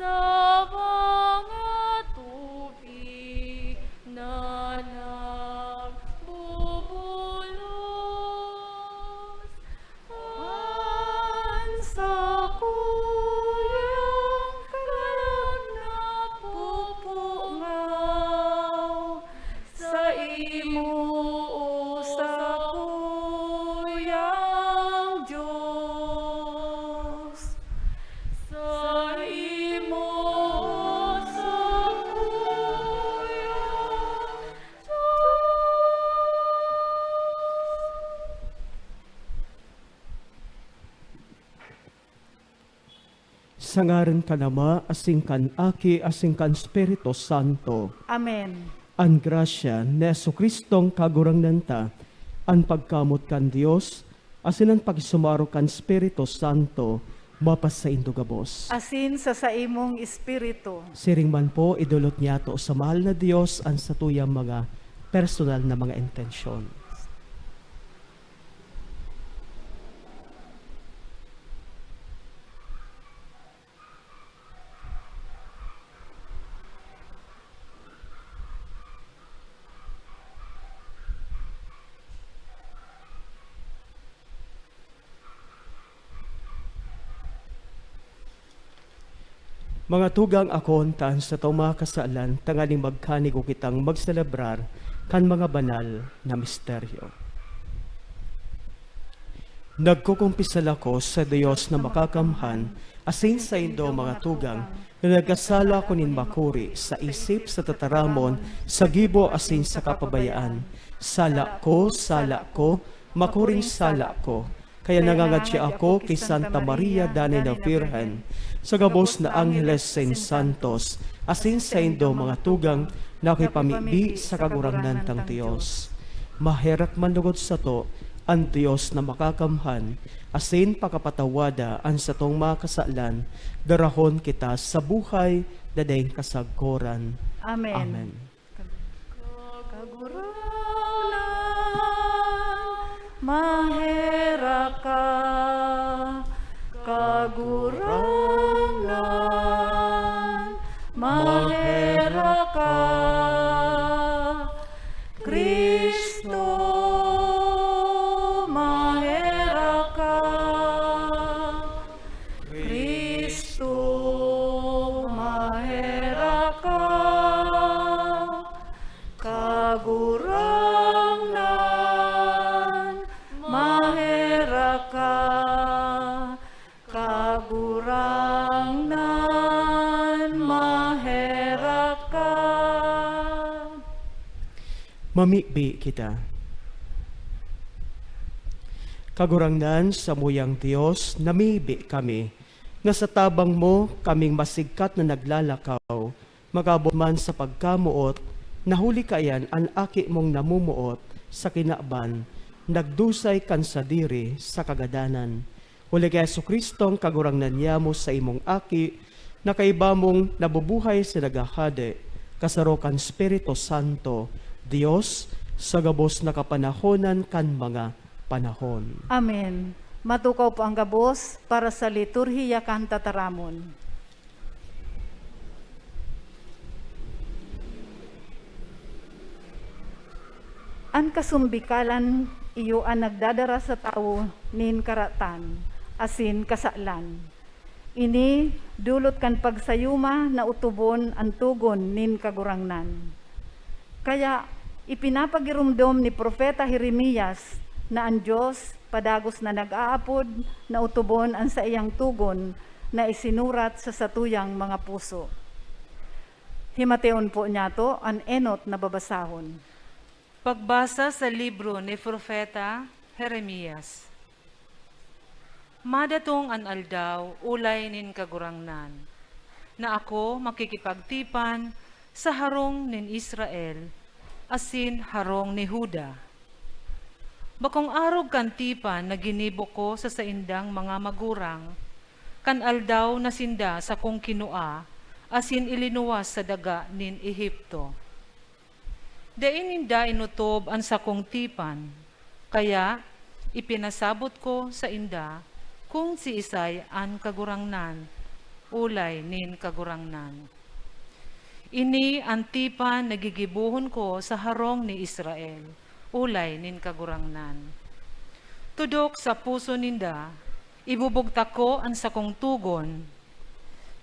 sa mga tubig na nagbubulos. Sa kuyang kalang napupungaw, sa imo o sa kuyang Diyos. Sa imo o sa kuyang Sa ngaran ka nama, asing kan aki, asing kan Espiritu Santo. Amen. An grasya ni Jesucristong kagurangnan ta, an pagkamot kan Dios, asin ang pagisumaro kan Espiritu Santo, mapas sa indugabos. Asin sa imong espiritu. Siring man po, idulot niya to sa mahal na Dios ang satuyang mga personal na mga intensyon. Mga tugang akon tan sa tuma kasalan tanganing magkanig o kitang magselebrar kan mga banal na misteryo. Nagkukumpisal ako sa Diyos na makakamhan, asin sa indo mga tugang, na nagkasala ko nin makuri sa isip, sa tataramon, sa gibo asin sa kapabayaan. Sala ko, makuring sala ko. Kaya nangangatsi ako kay Santa Maria Dani na Virgen, sa gabos na Angeles Saint Santos, asin sa indo mga tugang na ako'y pamibi sa kagurangnan tang Diyos. Maherak manugod sa to, ang Diyos na makakamhan, asin pakapatawada ang sa tong mga kasalan, darahon kita sa buhay na dayang kasagkoran. Amen. Amen. Mahera ka, kagurangan, mahera ka, Kristo, mahera ka, Kristo, mahera ka, kagurangan, mahera ka, kagurangnan, mahera ka. Mamibi kita. Kagurangnan sa muyang Diyos, namibi kami, nga sa tabang mo kaming masigkat na naglalakaw, magabot man sa pagkamuot, nahuli kayan ang aki mong namumuot sa kinaban, nagdusay kan sa diri sa kagadanan. Huli kay Jesucristong kagurangnan niya mo sa imong aki, na kaiba mong nabubuhay sa nagahade, kasarokan Espiritu Santo, Diyos, sa gabos na kapanahonan kan mga panahon. Amen. Matukaw po ang gabos para sa liturhiya kan tataramon. An kasumbikalan iyo ang nagdadara sa tao nin karatan, asin kasalan. Ini dulot kan pagsayuma na utubon ang tugon nin kagurangnan. Kaya ipinapagirumdom ni Propeta Jeremias na ang Diyos padagos na nag-aapod na utubon ang sa iyang tugon na isinurat sa satuyang mga puso. Himateon po niya to ang enot na babasahon. Pagbasa sa libro ni Propeta Jeremias. Madatong an aldaw ulay nin kagurangnan, na ako makikipagtipan sa harong nin Israel, asin harong ni Huda. Bakong arog kan tipan na ginibo ko sa saindang mga magurang, kan aldaw na sinda sa kong kinua, asin ilinuwas sa daga nin Ehipto. Dain inda inutob ang sakong tipan, kaya ipinasabot ko sa inda kung si Isay an kagurangnan, ulay nin kagurangnan. Ini antipan nagigibuhon ko sa harong ni Israel, ulay nin kagurangnan. Tudok sa puso ninda, ibubugta ko ang sakong tugon,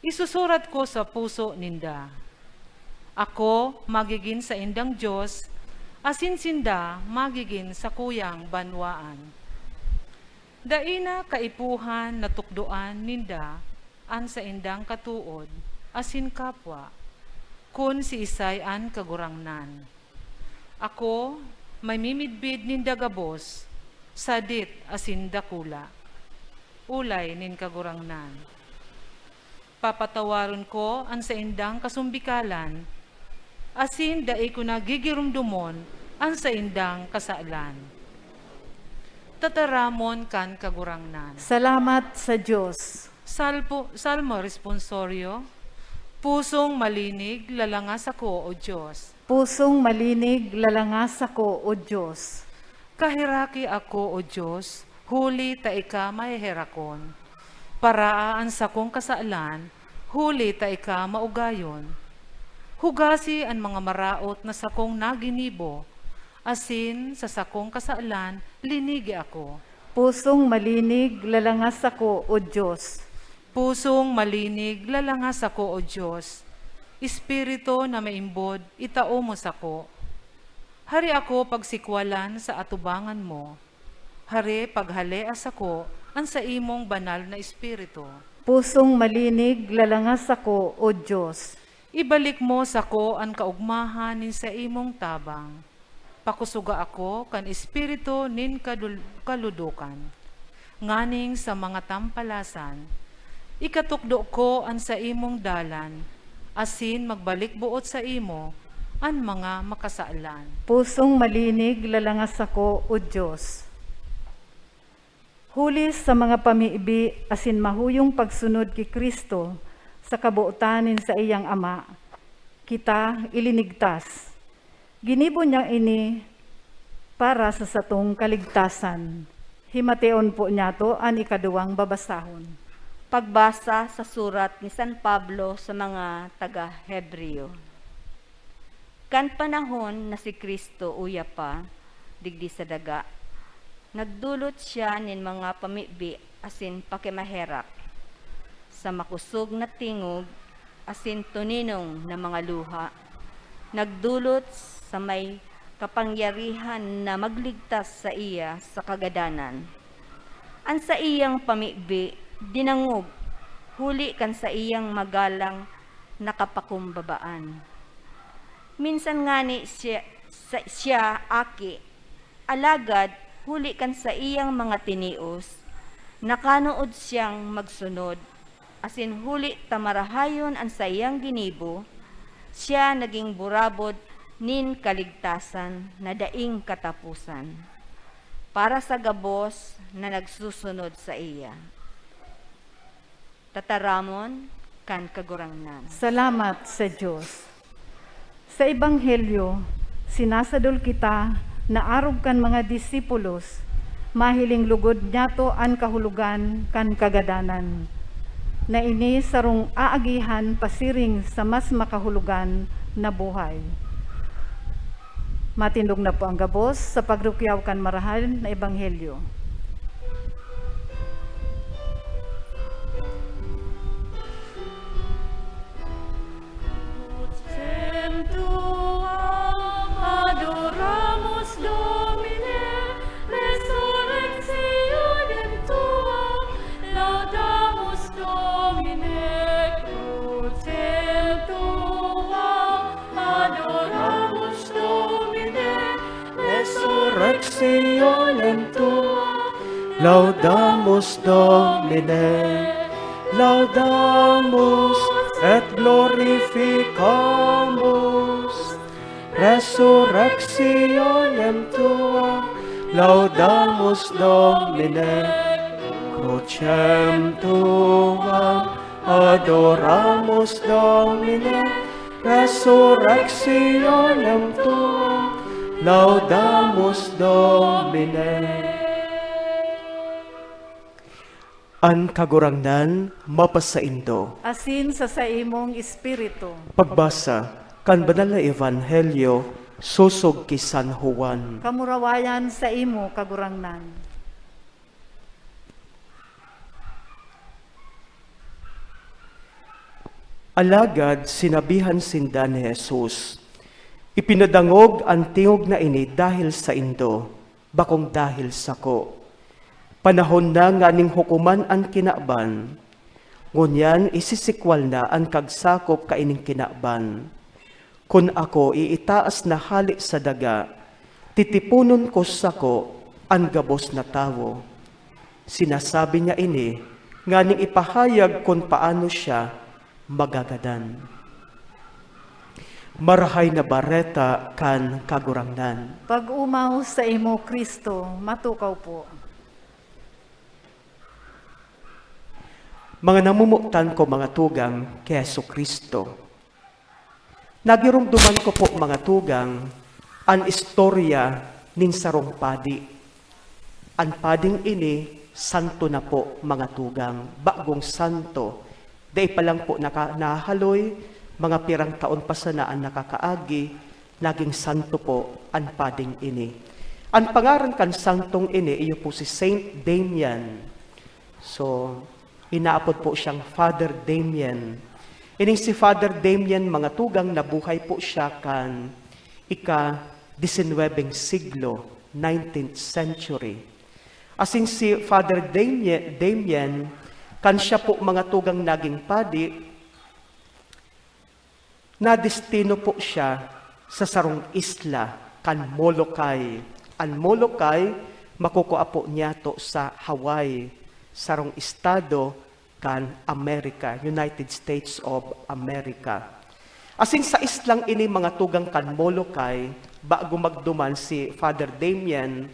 isusurat ko sa puso ninda. Ako magiging sa indang Diyos, asin sinda magiging sa kuyang banwaan. Daina kaipuhan na tukdoan ninda, an sa indang katuod, asin kapwa, kun si isay an kagurangnan. Ako may mimidbid ninda gabos, sadit asin dakula, ulay nin kagurangnan. Papatawaron ko an sa indang kasumbikalan, asin daay ko nagigirumdumon an sa indang kasaalan. Tataramon kan kagurangnan. Salamat sa Diyos. Salmo responsorio, pusong malinig lalangas ako o Diyos. Pusong malinig lalangas ako, O Diyos. Kahiraki ako o Diyos, huli ta ika mahiherakon. Paraan sa kong kasaalan, huli ta ika maugayon. Hugasi ang mga maraot na sakong naginibo, asin sa sakong kasaalan, linigi ako. Pusong malinig lalangas ako, O Diyos. Pusong malinig, lalangas ako o Diyos. Espiritu na maimbod, itao mo sako. Hari ako pagsikwalan sa atubangan mo. Hari paghaleas ako, ang sa imong banal na espiritu. Pusong malinig lalangas ako, O Diyos. Ibalik mo sako ang kaugmahan nin sa imong tabang. Pakusuga ako kan espiritu nin kaludukan. Nganing sa mga tampalasan, ikatukdo ko an sa imong dalan, asin magbalik buot sa imo, an mga makasaalan. Pusong malinig lalangas ako, O Diyos. Huli sa mga pamiibi asin mahuyong pagsunod kay Kristo sa kabuotanin sa iyang Ama, kita ilinigtas. Ginibo niya ini para sa satong kaligtasan. Himateon po niya to an ikaduwang babasahon. Pagbasa sa surat ni San Pablo sa mga taga-Hebreo. Kan panahon na si Kristo uya pa, digdi sa daga, nagdulot siya nin mga pamibi asin pakimaherak, sa makusog na tingog asin tuninong na mga luha, nagdulot sa may kapangyarihan na magligtas sa iya sa kagadanan. An sa iyang pamibi, dinangog, huli kan sa iyang magalang nakapakumbabaan. Minsan ngani siya aki, alagad huli kan sa iyang mga tinios, nakanood siyang magsunod, asin huli tamarahayon ang sa iyang ginibo, siya naging burabod nin kaligtasan na daing katapusan, para sa gabos na nagsusunod sa iya. Tataramon kan kagurangnan. Salamat sa Diyos. Sa Ebanghelyo, sinasadol kita na arog kan mga disipulos, mahiling lugod niyato an kahulugan kan kagadanan, na ini sarong aagihan pasiring sa mas makahulugan na buhay. Matindog na po ang gabos sa pagrukyaw kan marahal na Ebanghelyo. Adoramos Domine, resurrectionem tuam, laudamus Domine, crucem tuam, adoramus Domine, Resurrectionem tuam, laudamus Domine, laudamus et glorificamus. Resurrectionem tuam, laudamus Domine, crucem tuam, adoramus Domine, resurrectionem tuam, laudamus Domine. An kagurangnan mapasaindo. asin sa imong espiritu. Pagbasa kan banal na ebanghelyo susog ki San Juan. Kamurawayan sa imo kagurangnan. Alagad sinabihan sinda ni Jesus, ipinadangog ang tingog na ini dahil sa indo, bakong dahil sa ko. Panahon na nga ning hukuman ang kinaban, ngunyan isisikwal na ang kagsakop kaining kinaban. Kun ako iitaas na halik sa daga, titipunon ko sa ko ang gabos na tawo. Sinasabi niya ini, nga ning ipahayag kung paano siya magagadan. Marahay na bareta kan kagurangnan. Pag umaw sa imo Kristo, matukaw po. Mga namumuktan ko mga tugang kay Hesus Kristo. Nagirumduman ko po mga tugang ang istorya nin sarong padi. Ang pading ini, santo na po mga tugang, bagong santo. Dahil pa lang po nahaloy, mga pirang taon pa sana ang nakakaagi, naging santo po ang pading ini. Ang pangaran kan santong ini, iyo po si Saint Damian. So, inaapod po siyang Father Damian. Ining si Father Damian, mga tugang, nabuhay po siya kan ika-19 siglo, 19th century. Asin si Father Damian, kan siya po mga tugang naging padi, na-destino po siya sa sarong isla, kan Molokai. Ang Molokai, makukuha po niya to sa Hawaii, sarong estado kan Amerika, United States of America. Asin sa islang ini mga tugang kan Molokai, bago magduman si Father Damian,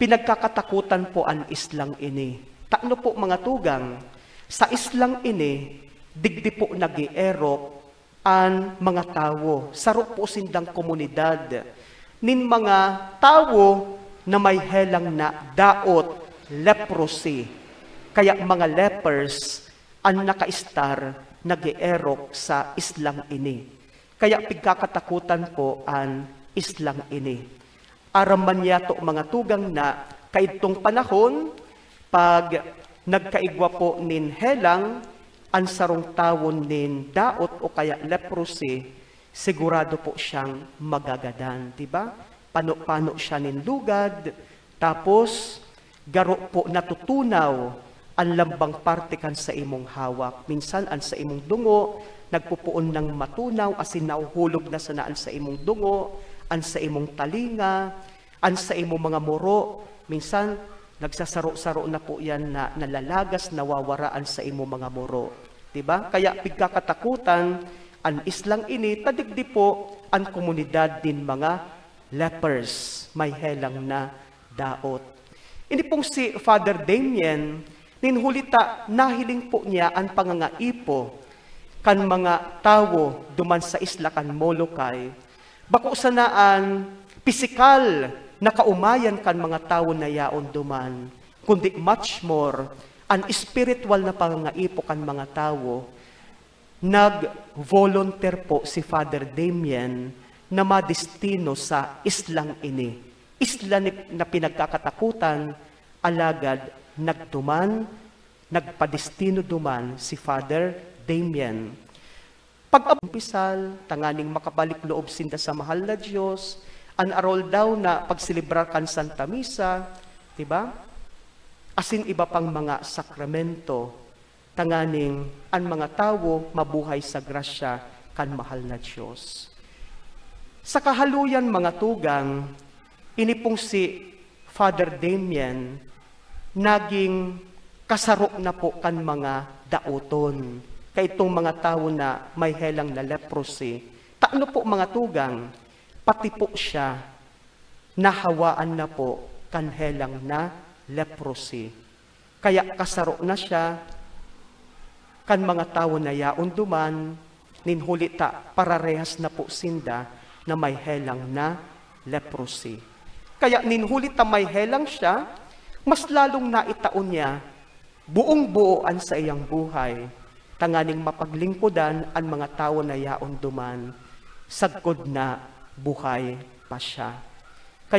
pinagkakatakutan po ang islang ini. Takno po mga tugang, sa islang ini, digdi po nag-ierok ang mga tao. Saro po sindang komunidad. Nin mga tao na may helang na daot, leprosy. Kaya mga lepers ang naka-star nag-ierok sa islang ini. Kaya pigkakatakutan po ang islang ini. Araman niya to mga tugang na kaitong panahon, pag nagkaigwa po nin helang, ang sarong tawon nin daot o kaya leprosy, sigurado po siyang magagadan. Diba? Pano siya nin lugad, tapos garo po natutunaw ang lambang parte kan sa imong hawak. Minsan, ang sa imong dungo, nagpupuon ng matunaw, asin nauhulog na sanaan sa imong dungo, ang sa imong talinga, ang sa imong mga muro. Minsan, nagsasaro-saro na po yan na nalalagas, nawawaraan sa imong mga muro. Diba? Kaya pigkakatakutan, ang islang ini, tadigdi po ang komunidad din mga lepers, may helang na daot. Ini pong si Father Damian, ninhulita, nahiling po niya ang pangangaipo kan mga tao duman sa isla kan Molokai. Bako sanaan pisikal na kaumayan kan mga tao na yaon duman, kundi much more ang spiritual na pangangaipo kan mga tao. Nag-volunteer po si Father Damian na madestino sa islang ini. Isla na pinagkakatakutan, alagad nagduman, nagpadestino duman si Father Damian. Pag-abumpisal, tanganing makabalik loob sinda sa mahal na Diyos, an arol daw na pagsilibrar kan Santa Misa, diba? Asin iba pang mga sakramento, tanganing ang mga tao mabuhay sa grasya kan mahal na Diyos. Sa kahaluyan mga tugang, ini pong si Father Damian, naging kasaro na po kan mga daoton. Kaya itong mga tao na may helang na leprosy, taano po mga tugang, pati po siya nahawaan na po kan helang na leprosy. Kaya kasaro na siya kan mga tao na yaon duman, ninhulita pararehas na po sinda na may helang na leprosy. Kaya ninhulita may helang siya, mas lalong naitaon niya buong buoan sa iyang buhay, tanganing mapaglingkudan ang mga tao na yaon duman, sagkod na buhay pa siya.